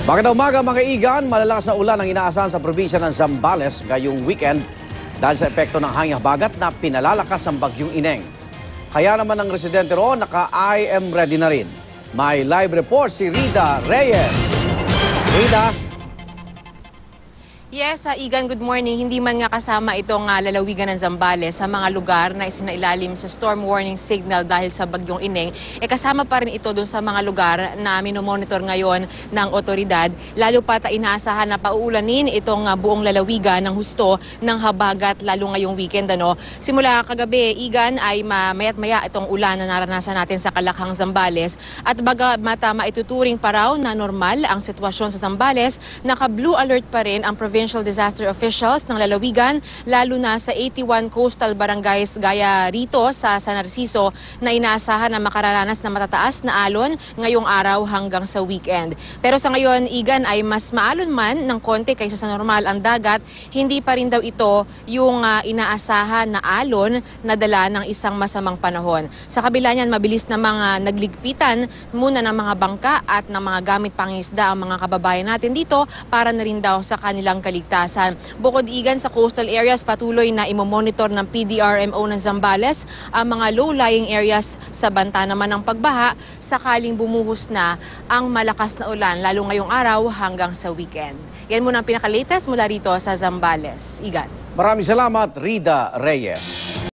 Magandang umaga mga igan, malalakas na ulan ang inaasahan sa probinsya ng Zambales ngayong weekend dahil sa epekto ng hangin habagat na pinalalakas ng bagyong Ineng. Kaya naman ang residente roon naka-I am ready na rin. May live report si Rida Reyes. Rida? Yes, Igan, good morning. Hindi man nga kasama itong lalawigan ng Zambales sa mga lugar na isinailalim sa storm warning signal dahil sa bagyong Ineng, kasama pa rin ito dun sa mga lugar na minomonitor ngayon ng otoridad. Lalo pa inaasahan na pauulanin itong buong lalawigan ng husto ng habagat lalo ngayong weekend. Simula kagabi, Igan, ay maya't maya itong ulan na naranasan natin sa Kalakhang, Zambales. At bagamat maituturing pa raw na normal ang sitwasyon sa Zambales, naka-blue alert pa rin ang provincial disaster officials ng lalawigan, lalo na sa 81 coastal barangays gaya rito sa San Narciso na inaasahan na makararanas na matataas na alon ngayong araw hanggang sa weekend. Pero sa ngayon, Igan, ay mas maalon man ng konti kaysa sa normal ang dagat, hindi pa rin daw ito yung inaasahan na alon na dala ng isang masamang panahon. Sa kabila niyan, mabilis na mga nagligpitan muna ng mga bangka at ng mga gamit pangisda ang mga kababayan natin dito para na rin daw sa kanilang kaligtasan. Bukod, Igan, sa coastal areas, patuloy na imomonitor ng PDRMO ng Zambales ang mga low-lying areas sa banta naman ng pagbaha sakaling bumuhos na ang malakas na ulan lalo ngayong araw hanggang sa weekend. Yan muna ang pinaka-latest mula rito sa Zambales. Igan. Maraming salamat, Rida Reyes.